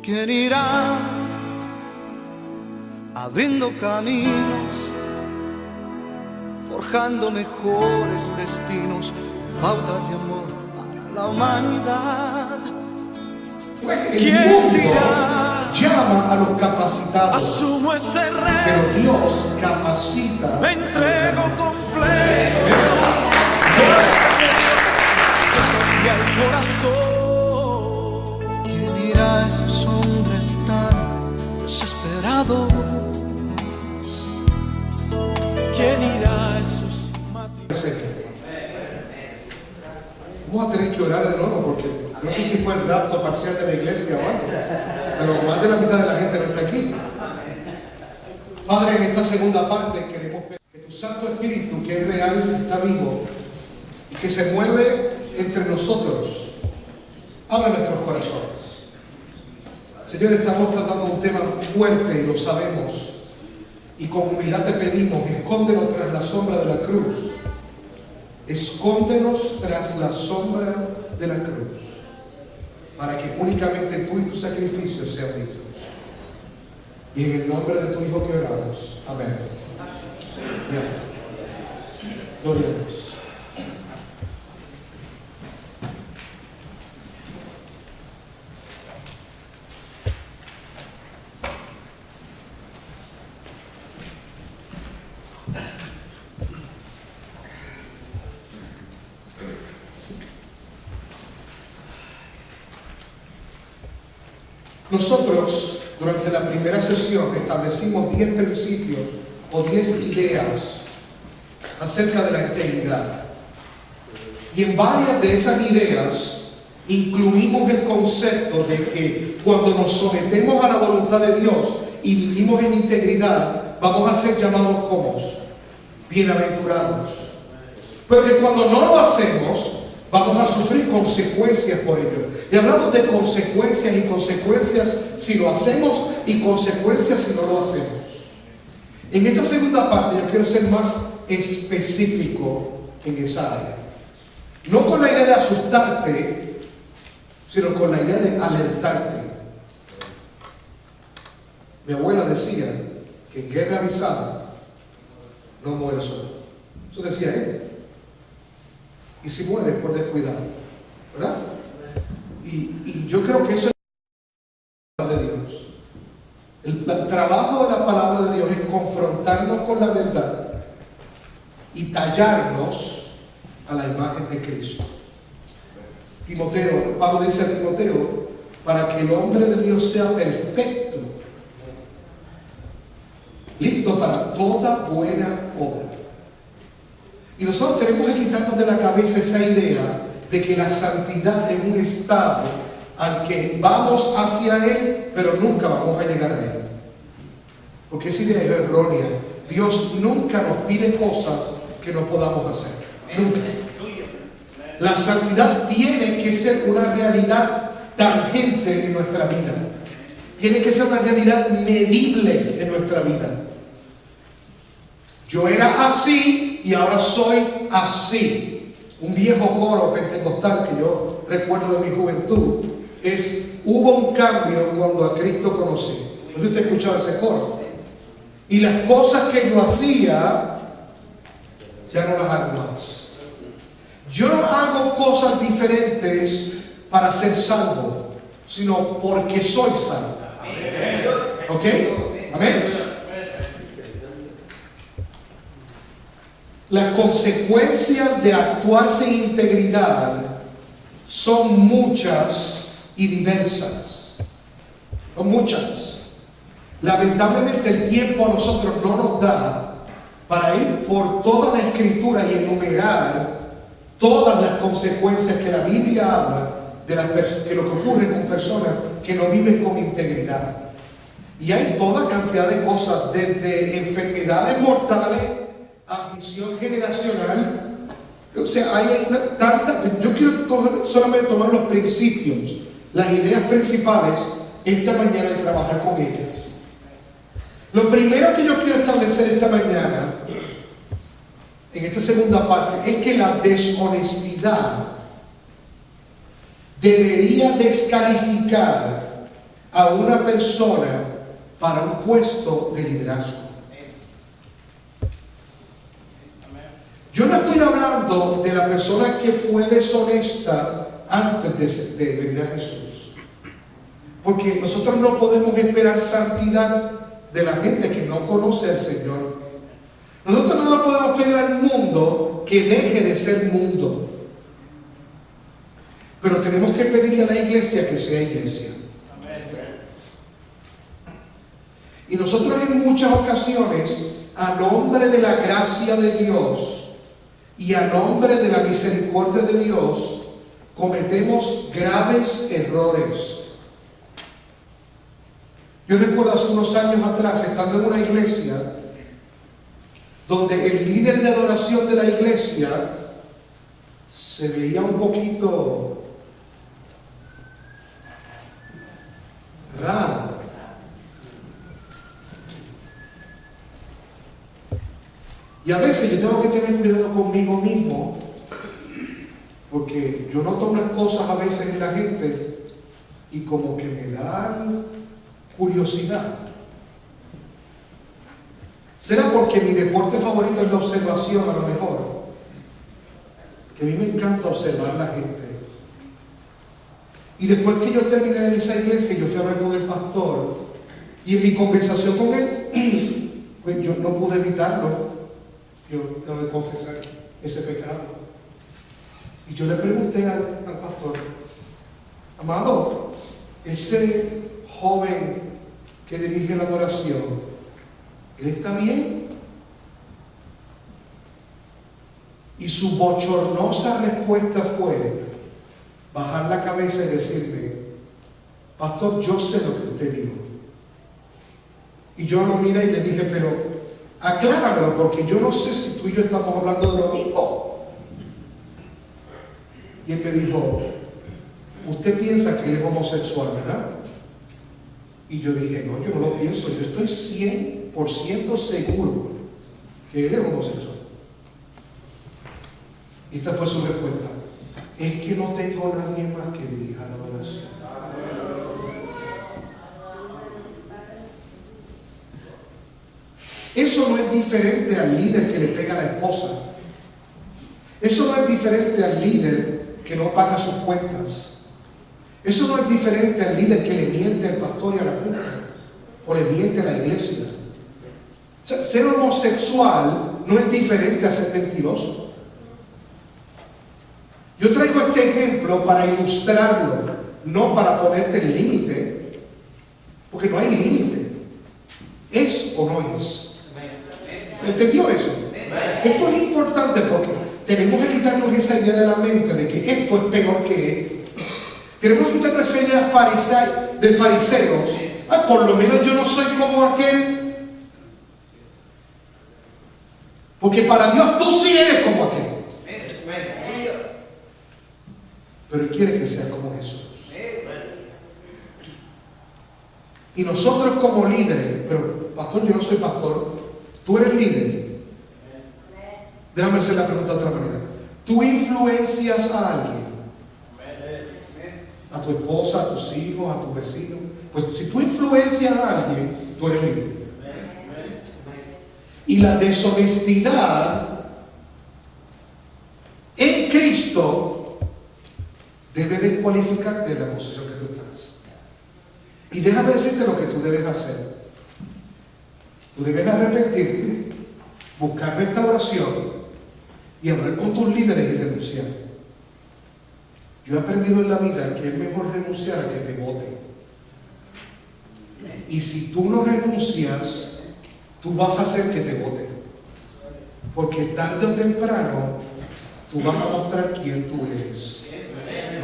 ¿Quién irá abriendo caminos, forjando mejores destinos, pautas de amor para la humanidad? El mundo llama a los capacitados, Asumo ese reto, pero Dios capacita. me entrego completo. Y al corazón, ¿quién irá a esos hombres tan desesperados? ¿Quién irá a esos matrimonios? Vamos a tener que orar de nuevo porque no sé si fue el rapto parcial de la iglesia o algo, pero más de la mitad de la gente no está aquí. Padre, en esta segunda parte queremos pedir que tu Santo Espíritu, que es real y está vivo y que se mueve entre nosotros, habla nuestros corazones. Señor, estamos tratando un tema fuerte y lo sabemos, y con humildad te pedimos, escóndenos tras la sombra de la cruz. Escóndenos tras la sombra de la cruz, para que únicamente tú y tu sacrificio sean vistos. Y en el nombre de tu Hijo que oramos. Amén. Bien. Gloria a Dios. Nosotros, durante la primera sesión, establecimos 10 principios o 10 ideas acerca de la integridad. Y en varias de esas ideas incluimos el concepto de que cuando nos sometemos a la voluntad de Dios y vivimos en integridad, vamos a ser llamados como bienaventurados. Pero que cuando no lo hacemos, vamos a sufrir consecuencias por ello. Y hablamos de consecuencias y consecuencias si lo hacemos y consecuencias si no lo hacemos. En esta segunda parte yo quiero ser más específico en esa área. No con la idea de asustarte, sino con la idea de alertarte. Mi abuela decía que en guerra avisada no muere solo. Eso decía ella. Y si muere por descuidado, ¿verdad? Y yo creo que eso es la palabra de Dios. El trabajo de la palabra de Dios es confrontarnos con la verdad y tallarnos a la imagen de Cristo. Timoteo, Pablo dice a Timoteo, para que el hombre de Dios sea perfecto, listo para toda buena obra. Y nosotros tenemos que quitarnos de la cabeza esa idea de que la santidad es un estado al que vamos hacia Él, pero nunca vamos a llegar a Él. Porque esa idea es errónea. Dios nunca nos pide cosas que no podamos hacer. Nunca. La santidad tiene que ser una realidad tangente en nuestra vida. Tiene que ser una realidad medible en nuestra vida. Yo era así y ahora soy así. Un viejo coro pentecostal que yo recuerdo de mi juventud es: hubo un cambio cuando a Cristo conocí. No sé si usted ha escuchado ese coro. Y las cosas que yo hacía ya no las hago más. Yo no hago cosas diferentes para ser salvo, sino porque soy salvo. ¿Ok? Amén. Las consecuencias de actuar sin integridad son muchas y diversas. Son muchas. Lamentablemente el tiempo a nosotros no nos da para ir por toda la Escritura y enumerar todas las consecuencias que la Biblia habla de lo que ocurre con personas que no viven con integridad. Y hay toda cantidad de cosas, desde enfermedades mortales, admisión generacional. O sea, hay tanta. Yo quiero solamente tomar los principios, las ideas principales esta mañana y trabajar con ellas. Lo primero que yo quiero establecer esta mañana, en esta segunda parte, es que la deshonestidad debería descalificar a una persona para un puesto de liderazgo. Yo no estoy hablando de la persona que fue deshonesta antes de venir a Jesús. Porque nosotros no podemos esperar santidad de la gente que no conoce al Señor. Nosotros no le podemos pedir al mundo que deje de ser mundo. Pero tenemos que pedirle a la iglesia que sea iglesia. Y nosotros en muchas ocasiones, a nombre de la gracia de Dios y a nombre de la misericordia de Dios, cometemos graves errores. Yo recuerdo hace unos años atrás, estando en una iglesia, donde el líder de adoración de la iglesia se veía un poquito raro. Y a veces yo tengo que tener cuidado conmigo mismo, porque yo noto unas cosas a veces en la gente y como que me dan curiosidad. ¿Será porque mi deporte favorito es la observación a lo mejor? Que a mí me encanta observar la gente. Y después que yo terminé en esa iglesia, yo fui a hablar con el pastor, y en mi conversación con él, pues yo no pude evitarlo. Yo tengo que confesar ese pecado. Y yo le pregunté al pastor, amado, ese joven que dirige la adoración, ¿él está bien? Y su bochornosa respuesta fue bajar la cabeza y decirme, pastor, yo sé lo que usted dijo. Y yo lo miré y le dije, pero acláramelo, porque yo no sé si tú y yo estamos hablando de lo mismo. Y él me dijo, usted piensa que él es homosexual, ¿verdad? Y yo dije, no, yo no lo pienso, yo estoy 100% seguro que él es homosexual. Y esta fue su respuesta, es que no tengo nadie más que dirija la adoración. Eso no es diferente al líder que le pega a la esposa. Eso no es diferente al líder que no paga sus cuentas. Eso no es diferente al líder que le miente al pastor y a la junta, o le miente a la iglesia. O sea, ser homosexual no es diferente a ser mentiroso. Yo traigo este ejemplo para ilustrarlo, no para ponerte el límite, porque no hay límite. ¿Es o no es? ¿Entendió eso? Esto es importante porque tenemos que quitarnos esa idea de la mente de que esto es peor que esto. Tenemos que quitarnos esa idea de fariseos. Ah, por lo menos yo no soy como aquel. Porque para Dios tú sí eres como aquel. Pero Él quiere que sea como Jesús. Y nosotros como líderes, pero pastor, yo no soy pastor, tú eres líder. Déjame hacer la pregunta de otra manera. ¿Tú influencias a alguien? A tu esposa, a tus hijos, a tus vecinos. Pues si tú influencias a alguien, tú eres líder. Y la deshonestidad en Cristo debe descualificarte de la posición que tú estás. Y déjame decirte lo que tú debes hacer. Tú debes arrepentirte, buscar restauración y hablar con tus líderes y renunciar. Yo he aprendido en la vida que es mejor renunciar a que te voten. Y si tú no renuncias, tú vas a hacer que te voten. Porque tarde o temprano, tú vas a mostrar quién tú eres.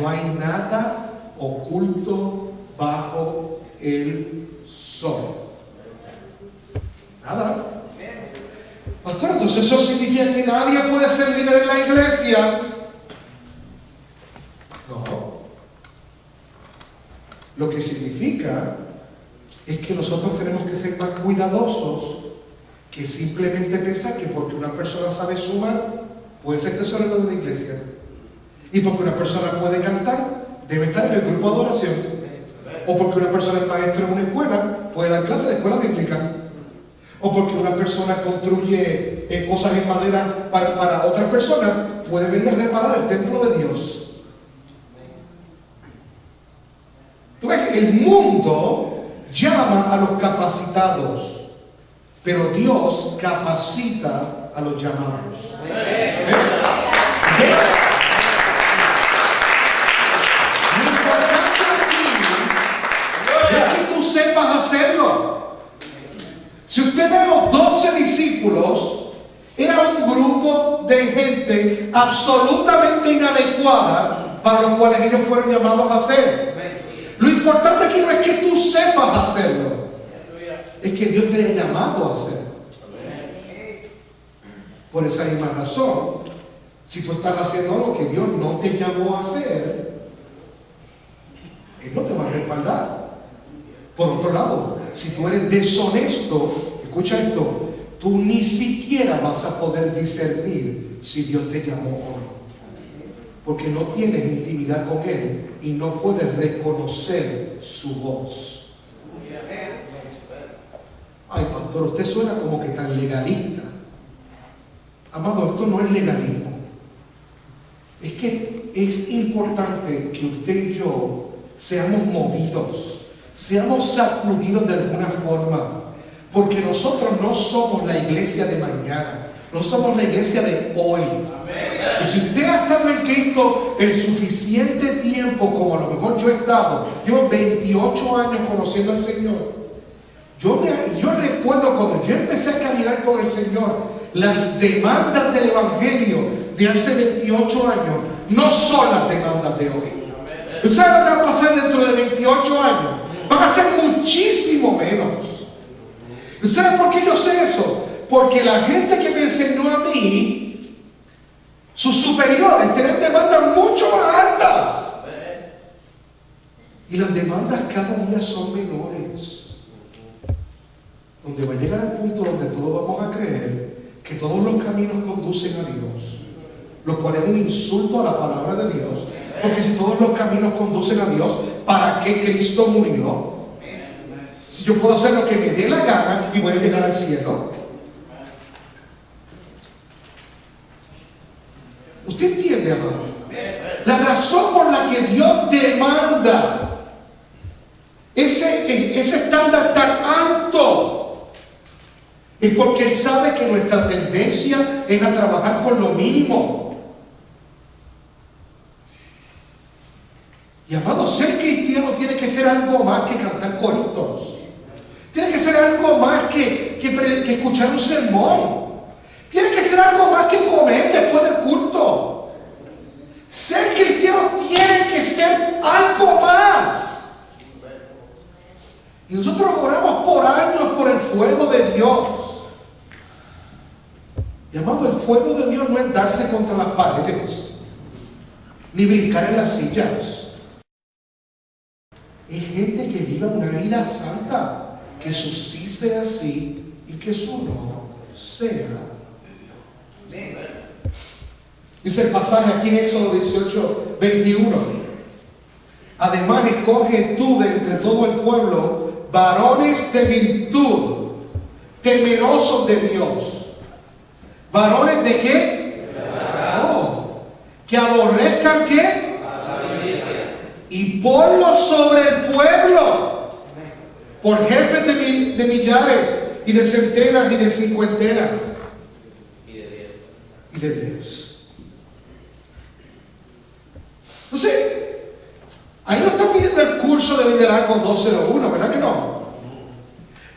No hay nada oculto bajo el sol. Nada. Pastor, entonces eso significa que nadie puede ser líder en la iglesia. No. Lo que significa es que nosotros tenemos que ser más cuidadosos que simplemente pensar que porque una persona sabe sumar, puede ser tesorero de una iglesia. Y porque una persona puede cantar, debe estar en el grupo de adoración. O porque una persona es maestro en una escuela, puede dar clases de escuela bíblica. O porque una persona construye cosas en madera para otras personas, puede venir a reparar el templo de Dios. Tú ves, el mundo llama a los capacitados, pero Dios capacita a los llamados. ¿Ves? Lo importante aquí es que tú sepas hacerlo. Si usted ve a los 12 discípulos, era un grupo de gente absolutamente inadecuada para los cuales ellos fueron llamados a hacer. Lo importante aquí no es que tú sepas hacerlo, es que Dios te haya llamado a hacerlo. Por esa misma razón, si tú estás haciendo lo que Dios no te llamó a hacer, Él no te va a respaldar. Por otro lado, si tú eres deshonesto, escucha esto, tú ni siquiera vas a poder discernir si Dios te llamó o no. Porque no tienes intimidad con Él y no puedes reconocer su voz. Ay, pastor, usted suena como que tan legalista. Amado, esto no es legalismo. Es que es importante que usted y yo seamos movidos, seamos sacudidos de alguna forma, porque nosotros no somos la iglesia de mañana, no somos la iglesia de hoy. Y si usted ha estado en Cristo el suficiente tiempo como a lo mejor yo he estado, llevo 28 años conociendo al Señor. Yo recuerdo cuando yo empecé a caminar con el Señor, las demandas del Evangelio de hace 28 años no son las demandas de hoy. ¿Usted sabe lo que va a pasar dentro de 28 años? Van a ser muchísimo menos. ¿Usted sabe por qué yo sé eso? Porque la gente que me enseñó a mí, sus superiores, tienen demandas mucho más altas. Y las demandas cada día son menores. Donde va a llegar el punto donde todos vamos a creer que todos los caminos conducen a Dios, lo cual es un insulto a la palabra de Dios, porque si todos los caminos conducen a Dios, ¿para qué Cristo murió? Si yo puedo hacer lo que me dé la gana y voy a llegar al cielo. ¿Usted entiende, amado? La razón por la que Dios demanda ese estándar tan alto es porque Él sabe que nuestra tendencia es a trabajar con lo mínimo. Y amado, ser cristiano tiene que ser algo más que cantar coritos. Tiene que ser algo más que escuchar un sermón. Tiene que ser algo más que comer después del culto. Ser cristiano tiene que ser algo más. Y nosotros oramos por años por el fuego de Dios. Y amado, el fuego de Dios no es darse contra las paredes, ni brincar en las sillas. Es gente que viva una vida santa, que su sí sea sí y que su no sea. Dice el pasaje aquí en Éxodo 18, 21. Además, escoge tú de entre todo el pueblo varones de virtud, temerosos de Dios. ¿Varones de qué? Oh, que aborrezcan ¿qué? Y ponlos sobre el pueblo por jefes de millares y de centenas y de cincuentenas y de 10. Entonces, ahí no está pidiendo el curso de liderazgo 201, ¿verdad que no?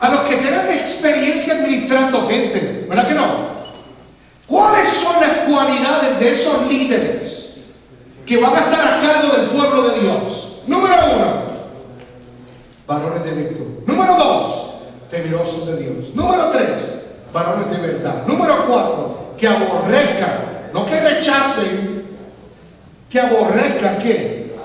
A los que tengan experiencia administrando gente, ¿verdad que no? ¿Cuáles son las cualidades de esos líderes que van a estar a cargo del pueblo de Dios? Número 1, varones de virtud. Número 2, temerosos de Dios. Número 3, varones de verdad. Número 4, que aborrezcan, no que rechacen, que aborrezcan ¿qué?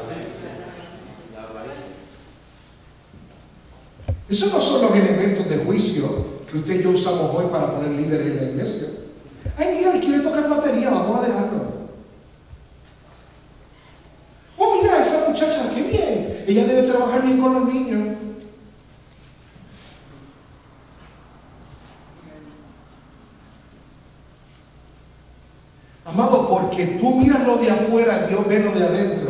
Esos no son los elementos de juicio que usted y yo usamos hoy para poner líderes en la iglesia. Ay, mira, él quiere tocar batería, vamos a dejarlo. Oh, mira, esa muchacha, qué bien. Ella debe trabajar bien con los niños. porque tú miras lo de afuera, Dios ve lo de adentro,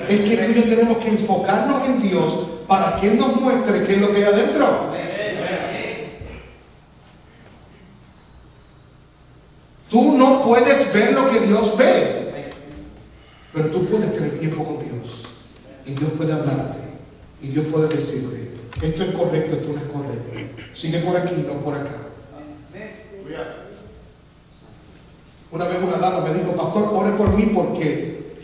es que tú y yo tenemos que enfocarnos en Dios para que Él nos muestre qué es lo que hay adentro. Tú no puedes ver lo que Dios ve, pero tú puedes tener tiempo con Dios y Dios puede hablarte y Dios puede decirte esto es correcto, esto no es correcto, sigue por aquí, no por acá. Una vez una dama me dijo, pastor, ore por mí porque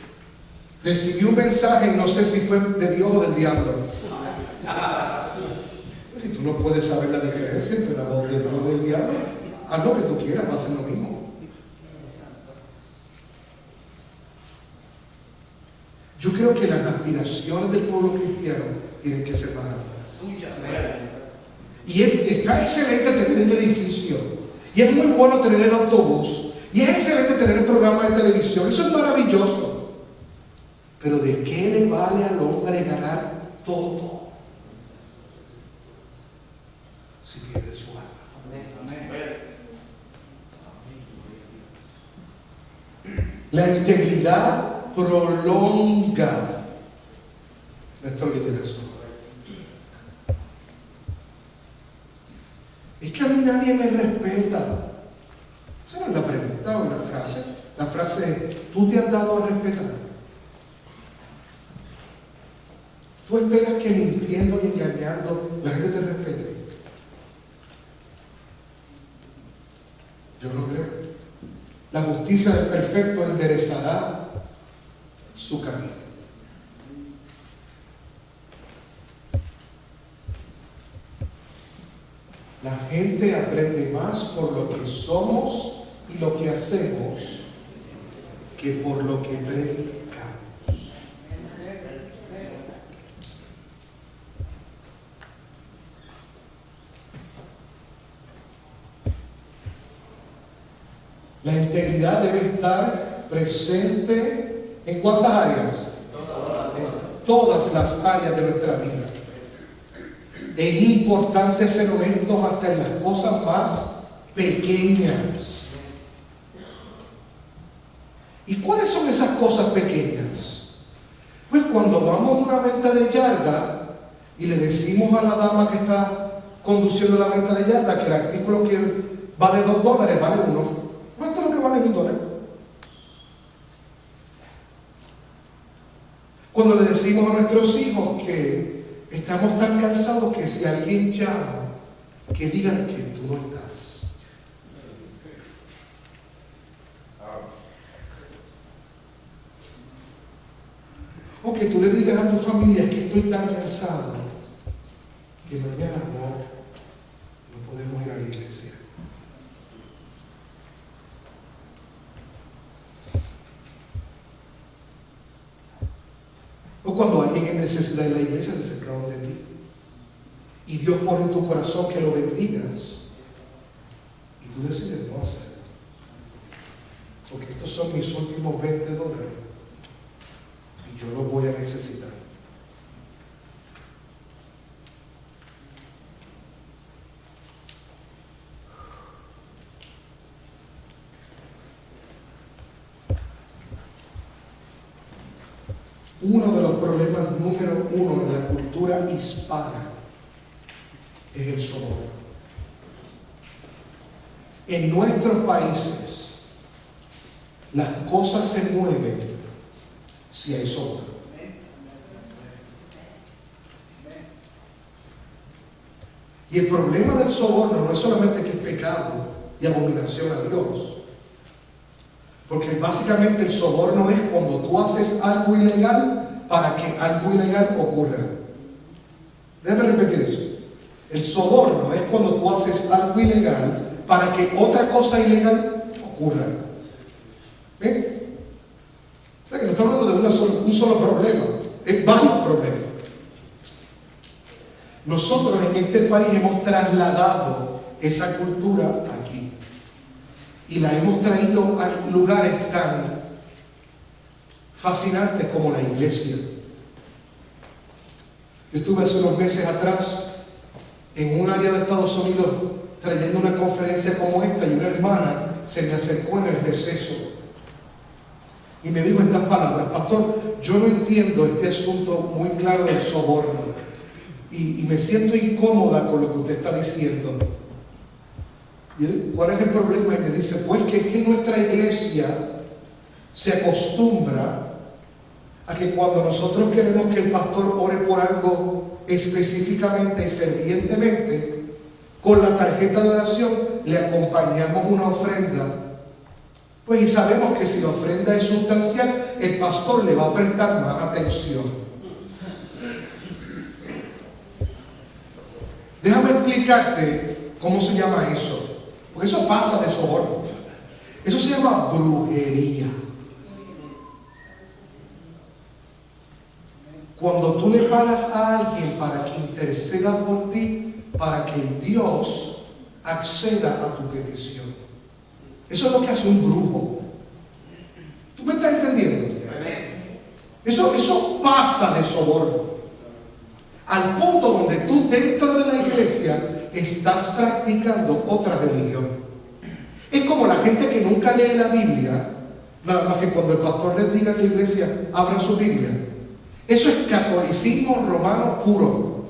recibí un mensaje y no sé si fue de Dios o del diablo. Y tú no puedes saber la diferencia entre la voz de Dios y del diablo. Haz lo que tú quieras, va a ser lo mismo. Yo creo que las aspiraciones del pueblo cristiano tienen que ser más altas. Y está excelente tener el edificio. Y es muy bueno tener el autobús. Y es excelente tener el programa de televisión. Eso es maravilloso. Pero ¿de qué le vale al hombre ganar todo si pierde su alma? La integridad prolonga nuestro liderazgo. Es que a mí nadie me respeta. Esa no es la pregunta o la frase. La frase es, ¿tú te has dado a respetar? ¿Tú esperas que mintiendo y engañando la gente te respete? Yo no creo. La justicia del perfecto enderezará su camino. La gente aprende más por lo que somos y lo que hacemos que por lo que predicamos. La integridad debe estar presente ¿en cuántas áreas? En todas las áreas de nuestra vida. Es importante ser honestos hasta en las cosas más pequeñas. ¿Y cuáles son esas cosas pequeñas? Pues cuando vamos a una venta de yarda y le decimos a la dama que está conduciendo la venta de yarda que el artículo que vale $2 vale 1. ¿Cuánto es lo que vale $1? Cuando le decimos a nuestros hijos que estamos tan cansados que si alguien llama, que digan que tú no estás. O que tú le digas a tu familia que estoy tan cansado que mañana no podemos ir a la iglesia. O cuando alguien en necesidad de la iglesia se acerca donde ti y Dios pone en tu corazón que lo bendigas y tú decides no hacerlo porque estos son mis últimos $20 y yo los voy a necesitar. Uno de los problemas número 1 en la cultura hispana es el soborno. En nuestros países, las cosas se mueven si hay soborno. Y el problema del soborno no es solamente que es pecado y abominación a Dios. Porque básicamente el soborno es cuando tú haces algo ilegal para que algo ilegal ocurra. Déjame repetir eso. El soborno es cuando tú haces algo ilegal para que otra cosa ilegal ocurra. ¿Ven? O sea que no estamos hablando de un solo problema, es varios problemas. Nosotros en este país hemos trasladado esa cultura aquí. Y la hemos traído a lugares tan fascinantes como la iglesia. Yo estuve hace unos meses atrás en un área de Estados Unidos trayendo una conferencia como esta y una hermana se me acercó en el receso y me dijo estas palabras: pastor, yo no entiendo este asunto muy claro del soborno y me siento incómoda con lo que usted está diciendo. ¿Y cuál es el problema? Y me dice: pues que es que nuestra iglesia se acostumbra a que cuando nosotros queremos que el pastor ore por algo específicamente y fervientemente, con la tarjeta de oración le acompañamos una ofrenda. Pues y sabemos que si la ofrenda es sustancial, el pastor le va a prestar más atención. Déjame explicarte cómo se llama eso, porque eso pasa de soborno. Eso se llama brujería. Cuando tú le pagas a alguien para que interceda por ti, para que el Dios acceda a tu petición. Eso es lo que hace un brujo. ¿Tú me estás entendiendo? Eso pasa de soborno. Al punto donde tú dentro de la iglesia estás practicando otra religión. Es como la gente que nunca lee la Biblia, nada más que cuando el pastor les diga en la iglesia, abran su Biblia. Eso es catolicismo romano puro,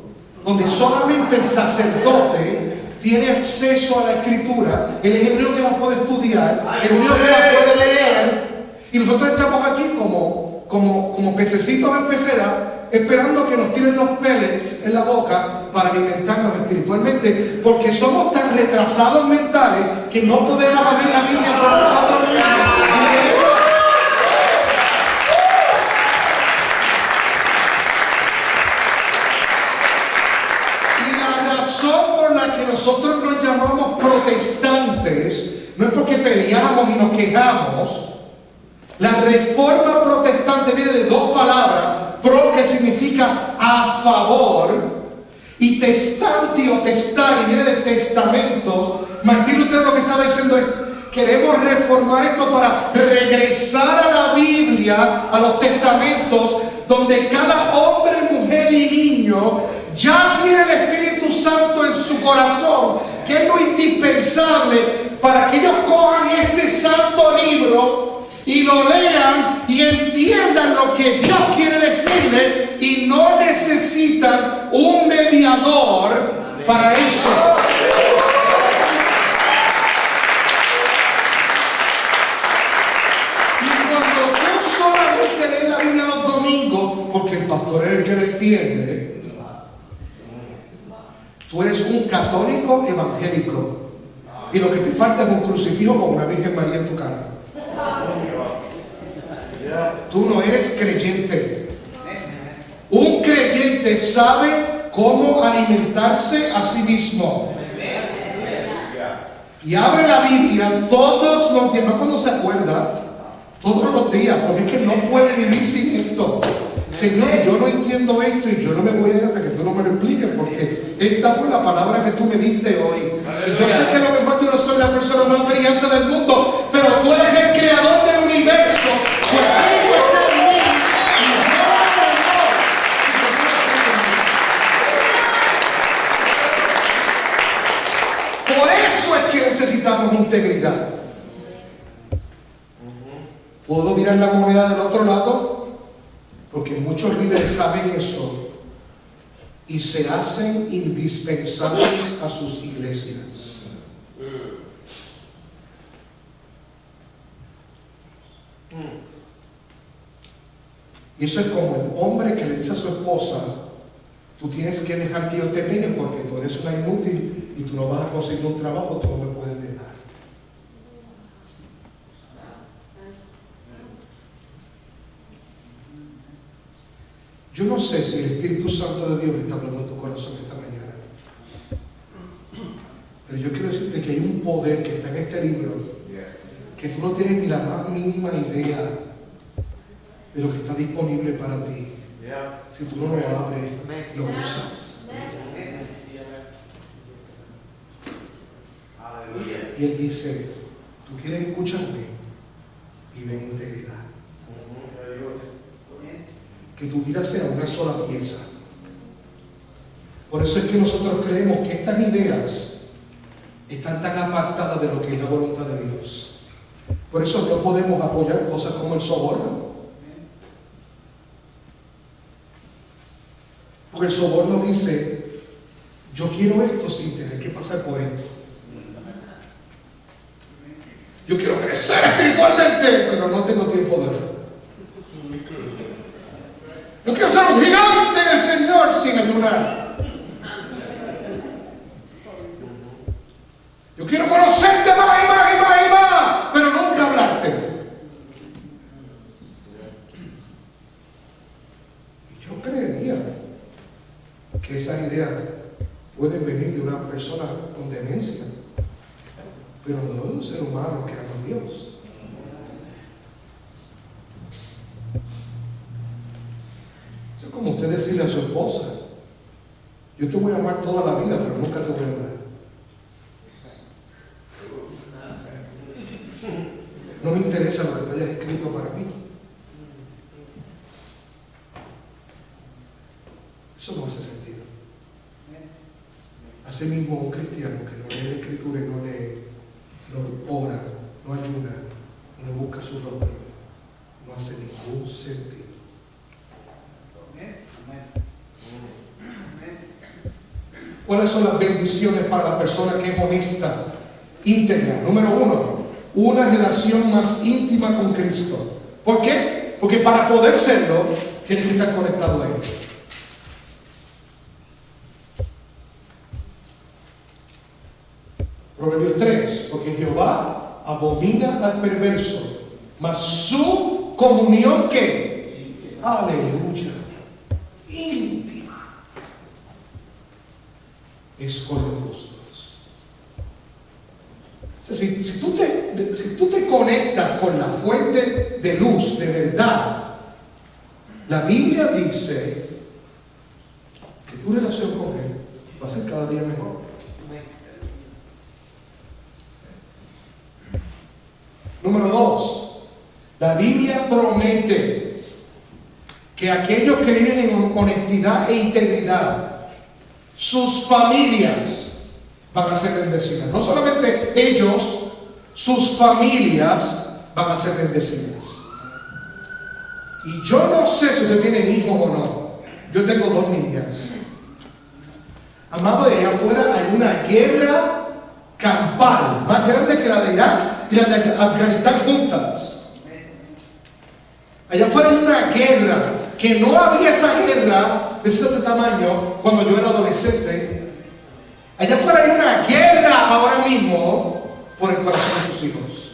donde solamente el sacerdote tiene acceso a la escritura, él es el único que la puede estudiar, el único que la puede leer, y nosotros estamos aquí como pececitos en pecera, esperando que nos tiren los pellets en la boca para alimentarnos espiritualmente, porque somos tan retrasados mentales que no podemos abrir la Biblia por nosotros mismos. Nosotros nos llamamos protestantes, no es porque peleamos y nos quejamos. La reforma protestante viene de dos palabras: pro, que significa a favor, y testanti o testari viene de testamentos. Martín Lutero lo que estaba diciendo es: queremos reformar esto para regresar a la Biblia, a los testamentos, donde cada hombre, mujer y niño ya tiene el Espíritu Santo en su corazón, que es lo indispensable para que ellos cojan este santo libro y lo lean y entiendan lo que Dios quiere decirle, y no necesitan un mediador para eso. Y cuando tú solamente lees la Biblia los domingos, porque el pastor es el que lo entiende, tú eres un católico evangélico, y lo que te falta es un crucifijo con una Virgen María en tu cara. Tú no eres creyente. Un creyente sabe cómo alimentarse a sí mismo. Y abre la Biblia todos los días, no cuando se acuerda, todos los días, porque es que no puede vivir sin esto. Señor, yo no entiendo esto y yo no me voy a ir hasta que tú no me lo expliques, porque esta fue la palabra que tú me diste hoy. Y yo sé que a lo mejor yo no soy la persona más brillante del mundo, pero tú eres el creador del universo. Contigo está en mí. Por eso es que necesitamos integridad. ¿Puedo mirar la moneda del otro lado? Porque muchos líderes saben eso y se hacen indispensables a sus iglesias. Y eso es como el hombre que le dice a su esposa: tú tienes que dejar que yo te pegue porque tú eres una inútil y tú no vas a conseguir un trabajo, tú no me puedes dejar. Yo no sé si el Espíritu Santo de Dios está hablando en tu corazón esta mañana, pero yo quiero decirte que hay un poder que está en este libro que tú no tienes ni la más mínima idea de lo que está disponible para ti. Si tú no lo abres, lo usas. Y Él dice: tú quieres escucharme, vive en integridad. Que tu vida sea una sola pieza. Por eso es que nosotros creemos que estas ideas están tan apartadas de lo que es la voluntad de Dios. Por eso no podemos apoyar cosas como el soborno. Porque el soborno dice, yo quiero esto sin tener que pasar por esto. Yo quiero crecer espiritualmente, pero no tengo tiempo de ver. Yo quiero ser un gigante del Señor sin ayunar. Yo quiero conocerte más y más y más y más, pero nunca hablarte. Y yo creería que esas ideas pueden venir de una persona con demencia, pero no de un ser humano que ama a Dios. Es como usted decirle a su esposa, yo te voy a amar toda la vida, pero nunca te voy a hablar. No me interesa lo que te hayas escrito para mí. Eso no hace sentido. Asimismo, un cristiano que no lee la Escritura y no ora, no ayuna, no busca su rostro, no hace ningún sentido. ¿Cuáles son las bendiciones para la persona que es honesta, íntegra? Número 1, una relación más íntima con Cristo. ¿Por qué? Porque para poder serlo, tienes que estar conectado a Él. Proverbios 3, porque Jehová abomina al perverso, mas su comunión, ¿qué? Aleluya. Íntima. Es con los justos. O sea, si tú te conectas con la fuente de luz, de verdad, la Biblia dice que tu relación con Él va a ser cada día mejor. Número 2, la Biblia promete que aquellos que viven en honestidad e integridad, sus familias van a ser bendecidas. No solamente ellos, sus familias van a ser bendecidas. Y yo no sé si usted tiene hijos o no. Yo tengo 2 niñas. Amado, allá afuera hay una guerra campal, más grande que la de Irak y la de Afganistán juntas. Allá afuera hay una guerra, que no había esa guerra de este tamaño cuando yo era adolescente. Allá afuera hay una guerra ahora mismo por el corazón de sus hijos.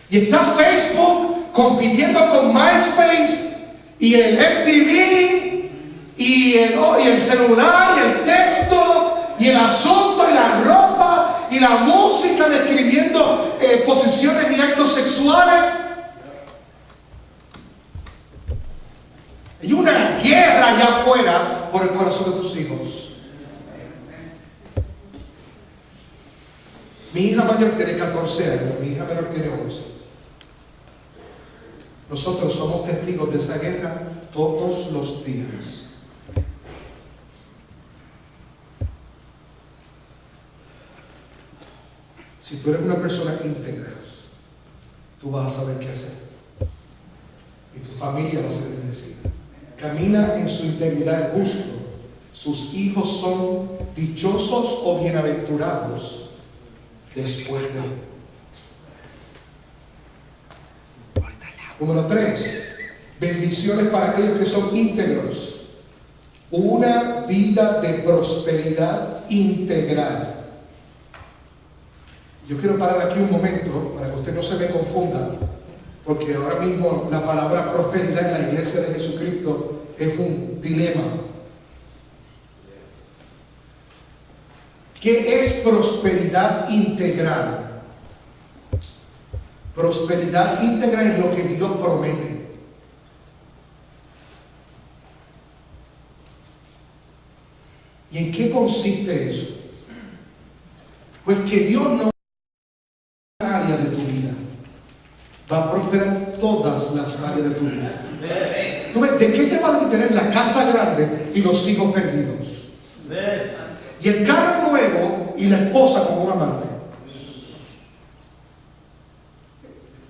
Y está Facebook compitiendo con MySpace y el MTV y el celular y el texto y el asunto y la ropa y la música describiendo posiciones y actos sexuales. Hay una guerra allá afuera por el corazón de tus hijos. Mi hija mayor tiene 14 años, mi hija menor tiene 11. Nosotros somos testigos de esa guerra todos los días. Si tú eres una persona íntegra, tú vas a saber qué hacer. Y tu familia va a ser bendecida. Camina en su integridad el justo. Sus hijos son dichosos o bienaventurados después de él. Número 3. Bendiciones para aquellos que son íntegros. Una vida de prosperidad integral. Yo quiero parar aquí un momento para que usted no se me confunda, porque ahora mismo la palabra prosperidad en la iglesia de Jesucristo es un dilema. ¿Qué es prosperidad integral? Prosperidad integral es lo que Dios promete. ¿Y en qué consiste eso? Pues que Dios no área de tu vida va a prosperar todas las áreas de tu vida. ¿Tú ves? ¿De qué te vale tener la casa grande y los hijos perdidos? Y el carro nuevo y la esposa como un amante.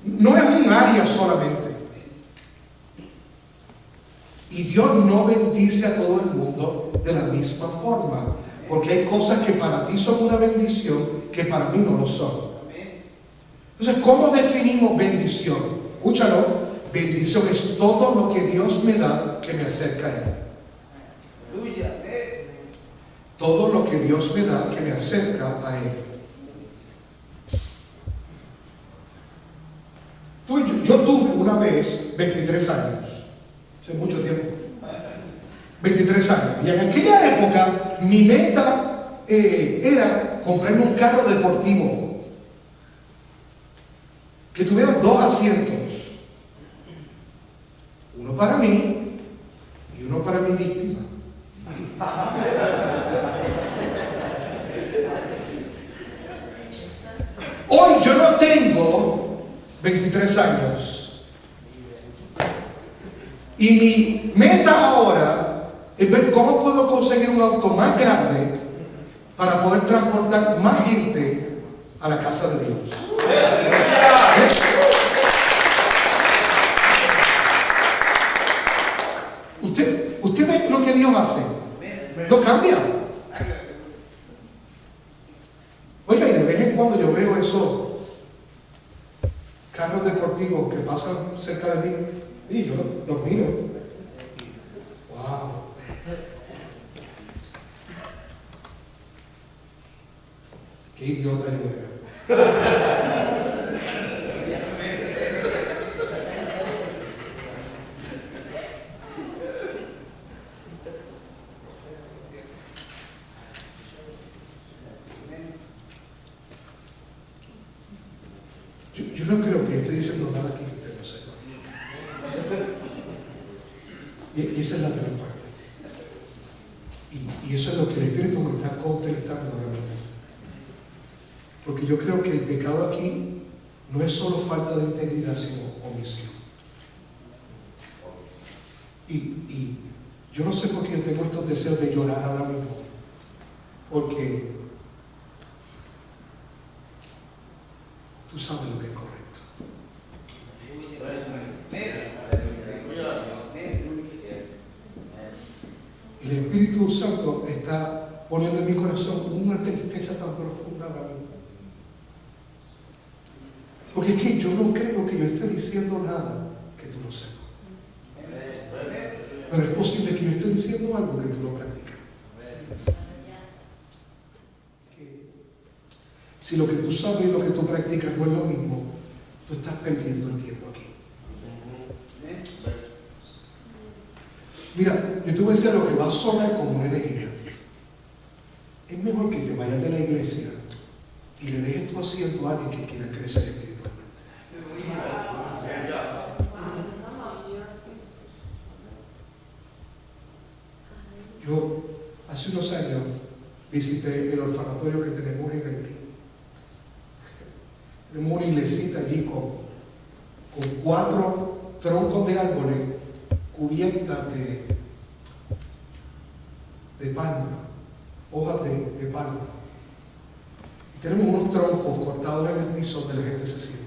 No es un área solamente. Y Dios no bendice a todo el mundo de la misma forma. Porque hay cosas que para ti son una bendición que para mí no lo son. Entonces, ¿cómo definimos bendición? Escúchalo. Bendición es todo lo que Dios me da que me acerca a Él. Todo lo que Dios me da que me acerca a Él. Yo tuve una vez 23 años. Hace mucho tiempo. 23 años. Y en aquella época mi meta era comprarme un carro deportivo que tuviera 2 asientos. Uno para mí y uno para mi víctima. Hoy yo no tengo 23 años. Y mi meta ahora es ver cómo puedo conseguir un auto más grande para poder transportar más gente a la casa de Dios. Usted ve lo que Dios hace. Lo cambia. Oiga, y de vez en cuando yo veo esos carros deportivos que pasan cerca de mí y yo los miro. Wow. Qué idiota yo era. Yo no creo que esté diciendo nada aquí que usted no sepa. Y esa es la peor parte. Y eso es lo que el Espíritu me está contestando ahora mismo. Porque yo creo que el pecado aquí no es solo falta de integridad, sino omisión. Y yo no sé por qué yo tengo estos deseos de llorar ahora mismo. Porque tú sabes lo que es correcto. El Espíritu Santo está poniendo en mi corazón una tristeza tan profunda ahora mismo. Porque es que yo no creo que yo esté diciendo nada que tú no sepas. Pero es posible que yo esté diciendo algo que tú no practicas. Si lo que tú sabes y lo que tú practicas no es lo mismo, tú estás perdiendo el tiempo aquí. Mira, yo te voy a decir lo que va a sonar como una herejía. Es mejor que te vayas de la iglesia y le dejes tu asiento a alguien que quiera crecer espiritualmente. Yo hace unos años visité el orfanatorio que tenemos en Haití. Tenemos una iglesita allí con 4 troncos de árboles cubiertas de palma, hojas de palma. Y tenemos unos troncos cortados en el piso donde la gente se sienta.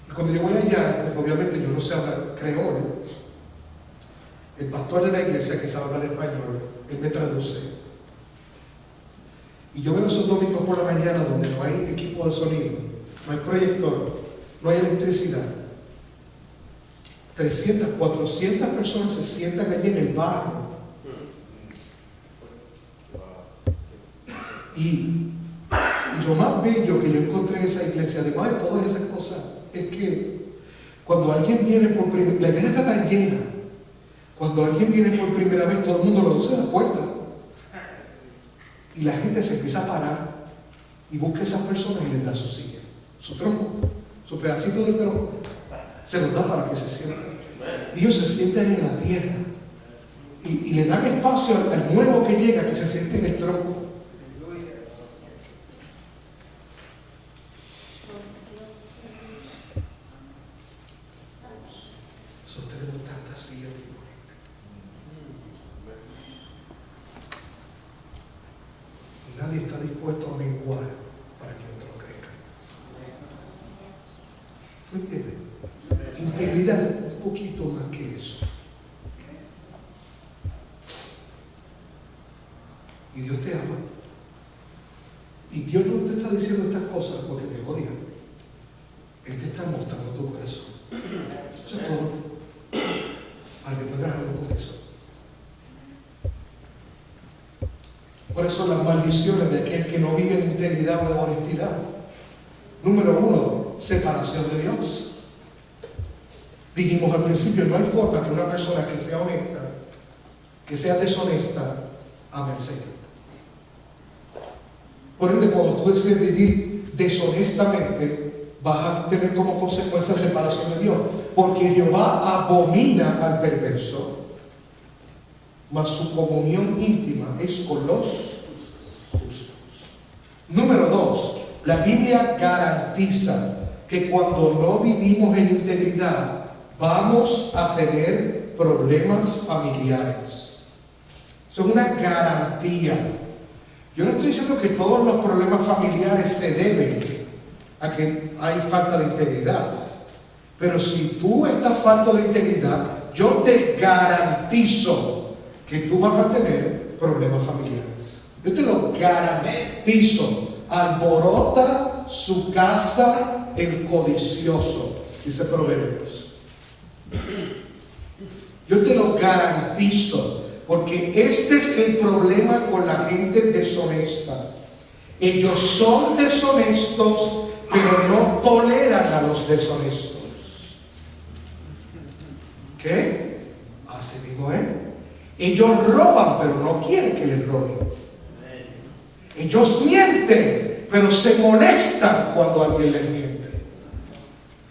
Y cuando yo voy allá, obviamente yo no sé hablar creol, el pastor de la iglesia que sabe hablar español, él me traduce. Y yo veo esos domingos por la mañana donde no hay equipo de sonido, no hay proyector, no hay electricidad. 300, 400 personas se sientan allí en el barro. Y lo más bello que yo encontré en esa iglesia, además de todas esas cosas, es que cuando alguien viene por primera vez, la iglesia está tan llena, cuando alguien viene por primera vez, todo el mundo lo se da cuenta. Y la gente se empieza a parar y busca a esas personas y les da su silla, su tronco, su pedacito del tronco. Se los da para que se sientan. Y ellos se sienten en la tierra. Y le dan espacio al nuevo que llega, que se siente en el tronco. Sostenemos tantas sillas. Nadie está dispuesto a menguar para que otro crezca. Y Dios te ama. Y Dios no te está diciendo estas cosas porque te odia. Él te está mostrando tu corazón. Eso es todo. Para que tengas algo con eso. Por eso las maldiciones de aquel que no vive en integridad o en honestidad. Número 1, separación de Dios. Dijimos al principio, no hay forma que una persona que sea honesta, que sea deshonesta, ame al Señor. Por ende, cuando tú decides vivir deshonestamente, vas a tener como consecuencia separación de Dios. Porque Jehová abomina al perverso, mas su comunión íntima es con los justos. Número 2, la Biblia garantiza que cuando no vivimos en integridad, vamos a tener problemas familiares. Eso es una garantía. Yo no estoy diciendo que todos los problemas familiares se deben a que hay falta de integridad. Pero si tú estás falto de integridad, yo te garantizo que tú vas a tener problemas familiares. Yo te lo garantizo. Alborota su casa el codicioso, dice Proverbios. Yo te lo garantizo, porque este es el problema con la gente deshonesta. Ellos son deshonestos, pero no toleran a los deshonestos. ¿Qué? Así mismo es. Ellos roban, pero no quieren que les roben. Ellos mienten, pero se molestan cuando alguien les miente.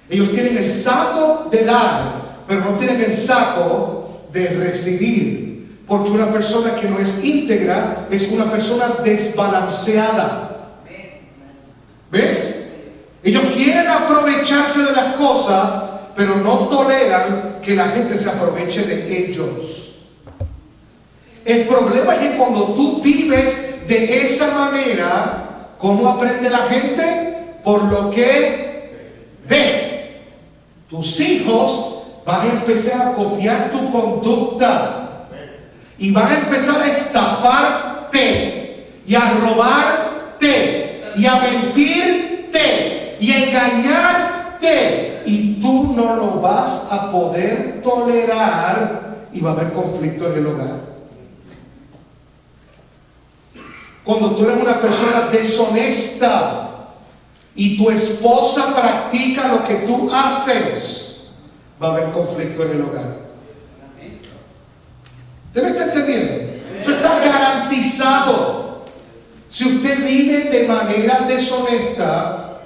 Ellos tienen el saco de dar, pero no tienen el saco de recibir. Porque una persona que no es íntegra es una persona desbalanceada. ¿Ves? Ellos quieren aprovecharse de las cosas, pero no toleran que la gente se aproveche de ellos. El problema es que cuando tú vives de esa manera, ¿cómo aprende la gente? Por lo que ve. Tus hijos van a empezar a copiar tu conducta y van a empezar a estafarte y a robarte y a mentirte y a engañarte, y tú no lo vas a poder tolerar y va a haber conflicto en el hogar. Cuando tú eres una persona deshonesta y tu esposa practica lo que tú haces, va a haber conflicto en el hogar. ¿Debe estar entendiendo? Eso está garantizado. Si usted vive de manera deshonesta,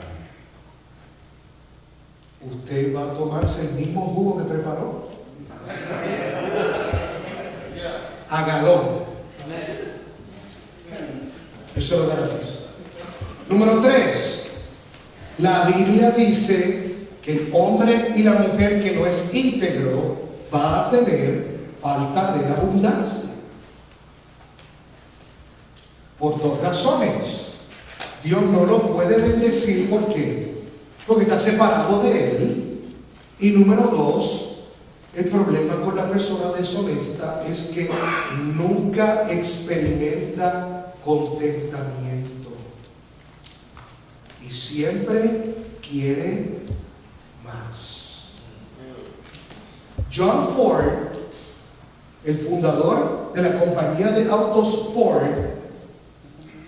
usted va a tomarse el mismo jugo que preparó. A galón. Eso lo garantiza. Número 3. La Biblia dice que el hombre y la mujer que no es íntegro va a tener falta de abundancia. Por 2 razones. Dios no lo puede bendecir. ¿Por qué? Porque está separado de él. Y número 2, el problema con la persona deshonesta es que nunca experimenta contentamiento y siempre quiere más. John Ford, el fundador de la compañía de autos Ford,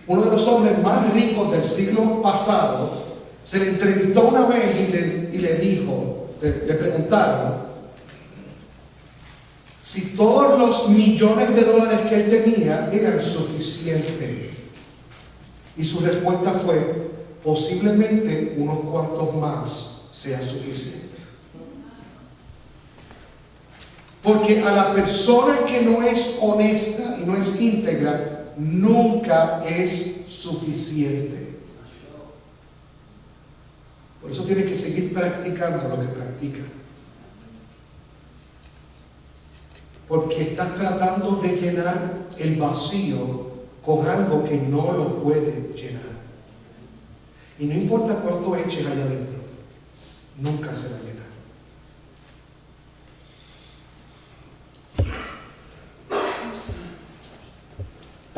uno de los hombres más ricos del siglo pasado, se le entrevistó una vez y le dijo, le preguntaron si todos los millones de dólares que él tenía eran suficientes. Y su respuesta fue, posiblemente unos cuantos más sean suficientes. Porque a la persona que no es honesta y no es íntegra, nunca es suficiente. Por eso tiene que seguir practicando lo que practica. Porque estás tratando de llenar el vacío con algo que no lo puede llenar. Y no importa cuánto eches allá adentro, nunca se va a llenar.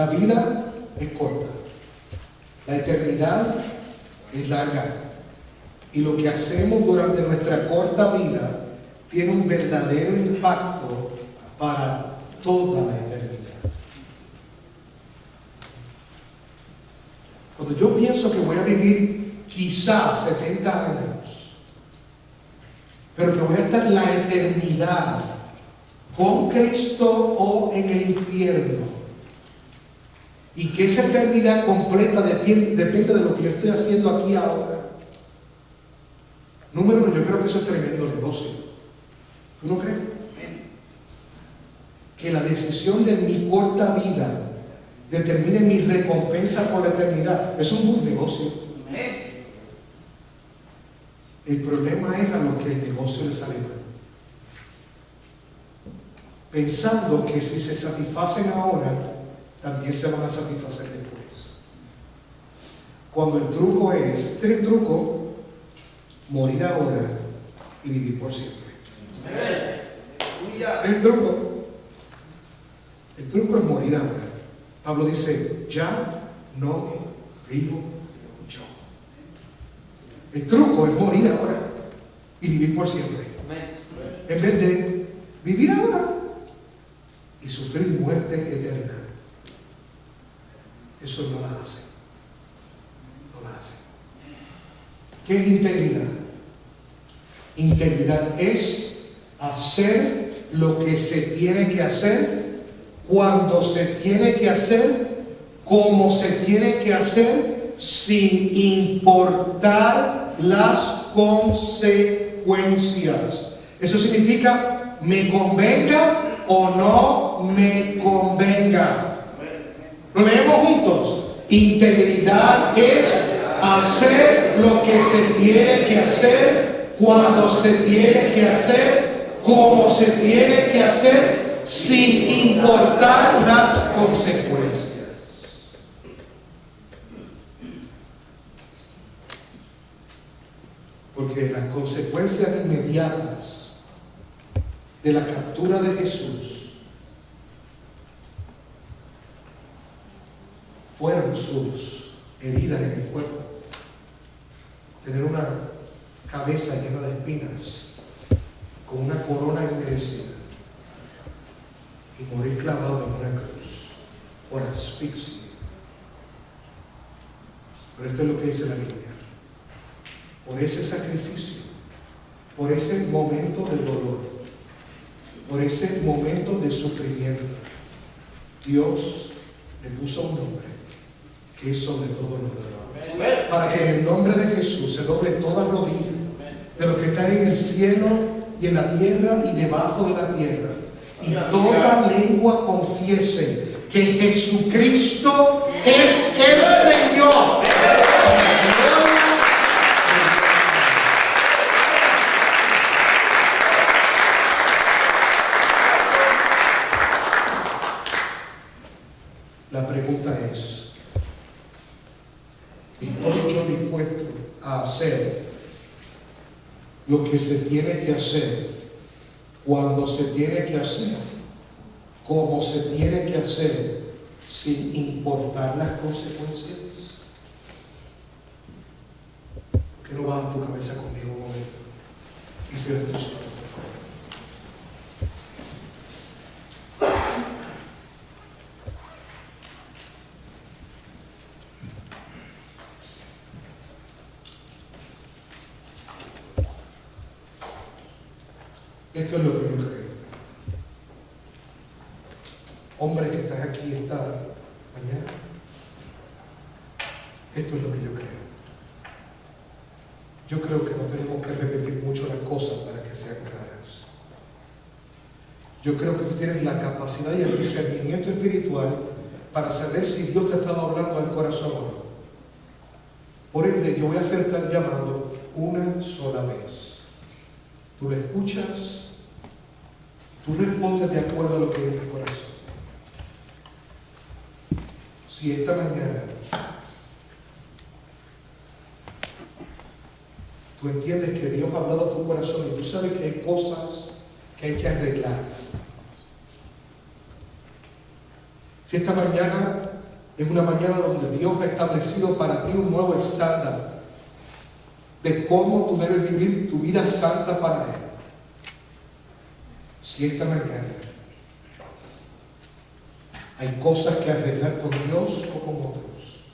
La vida es corta, la eternidad es larga. Y lo que hacemos durante nuestra corta vida tiene un verdadero impacto para toda la eternidad. Cuando yo pienso que voy a vivir quizás 70 años, pero que voy a estar la eternidad con Cristo o en el infierno, y que esa eternidad completa depende de lo que yo estoy haciendo aquí ahora. Número uno, yo creo que eso es tremendo negocio. ¿Tú no crees? Que la decisión de mi corta vida determine mi recompensa por la eternidad. Es un buen negocio. El problema es a los que el negocio les sale mal. Pensando que si se satisfacen ahora, también se van a satisfacer después. Cuando el truco es, el truco, morir ahora y vivir por siempre. Es el truco. El truco es morir ahora. Pablo dice, ya no vivo yo. El truco es morir ahora y vivir por siempre. En vez de vivir ahora y sufrir muerte eterna. Eso no la hace. No la hace. ¿Qué es integridad? Integridad es hacer lo que se tiene que hacer, cuando se tiene que hacer, como se tiene que hacer, sin importar las consecuencias. Eso significa, me convenga o no me convenga. Lo leemos juntos. Integridad es hacer lo que se tiene que hacer, cuando se tiene que hacer, como se tiene que hacer, sin importar las consecuencias. Porque las consecuencias inmediatas de la captura de Jesús fueron sus heridas en el cuerpo, tener una cabeza llena de espinas, con una corona inmerecida, y morir clavado en una cruz por asfixia. Pero esto es lo que dice la Biblia. Por ese sacrificio, por ese momento de dolor, por ese momento de sufrimiento, Dios le puso un nombre que es sobre todo nombre, para que en el nombre de Jesús se doble toda rodilla de los que están en el cielo y en la tierra y debajo de la tierra, y toda lengua confiese que Jesucristo es el Señor. La pregunta es, ¿estoy yo dispuesto a hacer lo que se tiene que hacer, cuando se tiene que hacer, como se tiene que hacer, sin importar las consecuencias? ¿Por qué no bajas tu cabeza conmigo un momento y cierra tus ojos, por favor? Esto es lo que yo creo. Hombre que estás aquí esta mañana, esto es lo que yo creo. Yo creo que no tenemos que repetir mucho las cosas para que sean claras. Yo creo que tú tienes la capacidad y el discernimiento espiritual para saber si Dios te ha estado hablando al corazón o no. Por ende, yo voy a hacer este llamado una sola vez. Tú lo escuchas, tú respondes de acuerdo a lo que es tu corazón. Si esta mañana tú entiendes que Dios ha hablado a tu corazón y tú sabes que hay cosas que hay que arreglar. Si esta mañana Es una mañana donde Dios ha establecido para ti un nuevo estándar de cómo tú debes vivir tu vida santa para Él. Si esta mañana hay cosas que arreglar con Dios o con otros,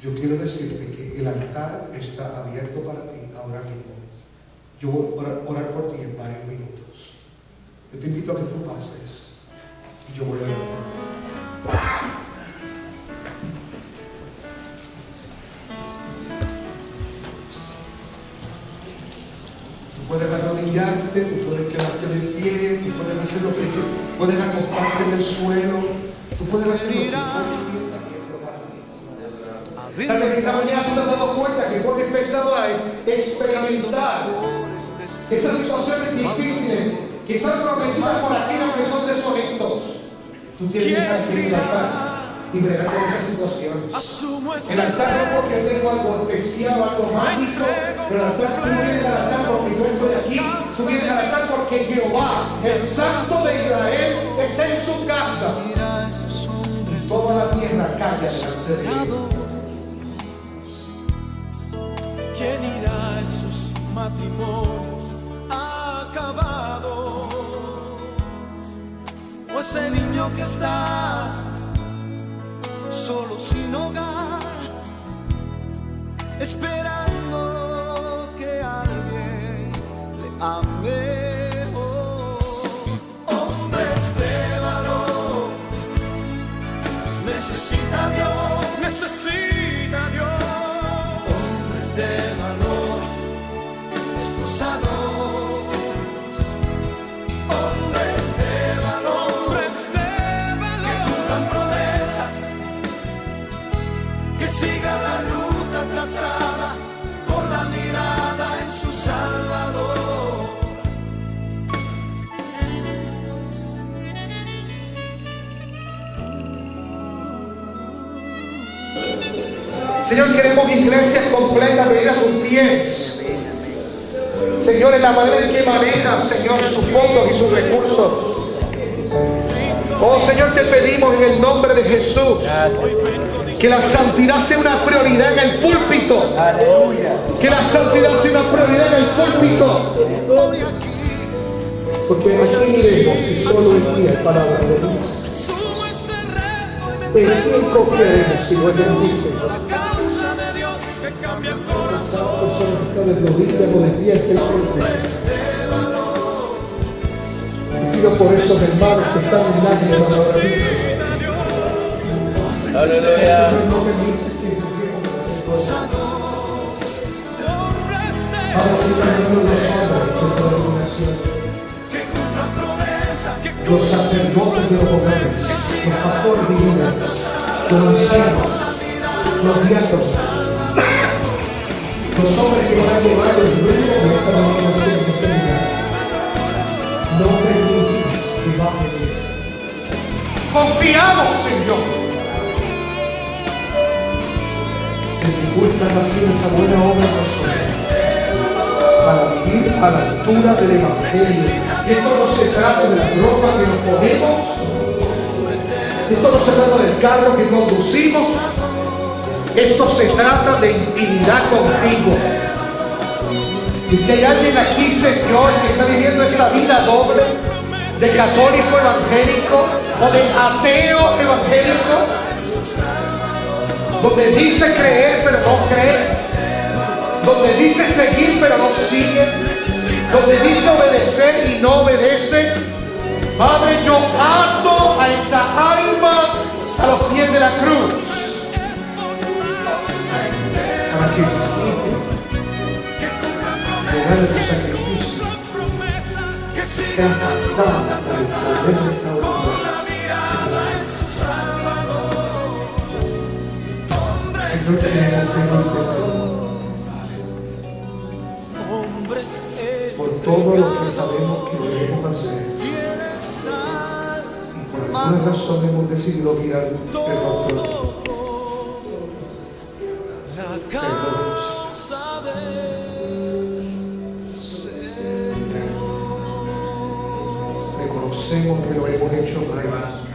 yo quiero decirte que el altar está abierto para ti ahora mismo. Yo voy a orar por ti en varios minutos. Yo te invito a que tú pases y yo voy a orar. Puedes arrodillarte, tú puedes quedarte de pie, tú puedes hacer lo que quieras, puedes acostarte en el suelo, tú puedes hacer lo que quieras. Tal vez esta mañana tú te has dado cuenta que tú has empezado a experimentar esas situaciones difíciles que están prometidas por aquellos que son deshonestos. Tú tienes que estar en el altar y bregar con esas situaciones. El altar no es porque tengo algo especial, algo mágico, pero el altar, tú no vienes al altar porque yo estoy aquí, tú vienes al altar porque Jehová, el Santo de Israel, está en su casa. Y toda la tierra calla delante de él. ¿Quién irá a esos matrimonios acabados? O ese niño que está solo sin hogar, esperando que alguien le ame. Oh, hombres de valor, necesita Dios, necesita Dios. hombres de valor, esforzados, Hombres de valor, que cumplan promesas, que sigan la ruta trazada con la mirada en su Salvador. Señor, queremos iglesias completas, venir a tus pies. Señor, en la manera en que manejan, Señor, sus fondos y sus recursos. Oh, Señor, te pedimos en el nombre de Jesús que la santidad sea una prioridad en el púlpito. Que la santidad sea una prioridad en el púlpito. Porque aquí miremos si solo en ti hay palabra de Dios. ¿En quién confiaremos si no es en ti, Señor? Personas que están desde orillas o de pie ante el frente. Y pido por esos hermanos que están en lágrimas ahora mismo. Aleluya. No permites que juguemos con Vamos a quitarnos los hombres de esta denominación. Los sacerdotes de los hogares, los pastores divinos, los ancianos, los diáconos, los hombres que van a llevar el rumbo de esta denominación en este lugar. No permitas que baje de eso. Confiamos, Señor, en que tú estás haciendo esa buena obra en nosotros para vivir a la altura del Evangelio. Esto no se trata de la ropa que nos ponemos, esto no se trata del carro que conducimos, esto se trata de intimidad contigo. Y si hay alguien aquí, Señor, que está viviendo esta vida doble, de católico evangélico o de ateo evangélico, donde dice creer pero no cree, donde dice seguir pero no sigue, donde dice obedecer y no obedece, Padre, yo ato a esa alma a los pies de la cruz para que llegar de tu sacrificio sea impactada por el poder de esta obra. Señor, queremos pedirte por todo lo que sabemos que debemos hacer y por alguna razón hemos decidido mirar el rostro. Perdónanos. Reconocemos que lo hemos hecho mal.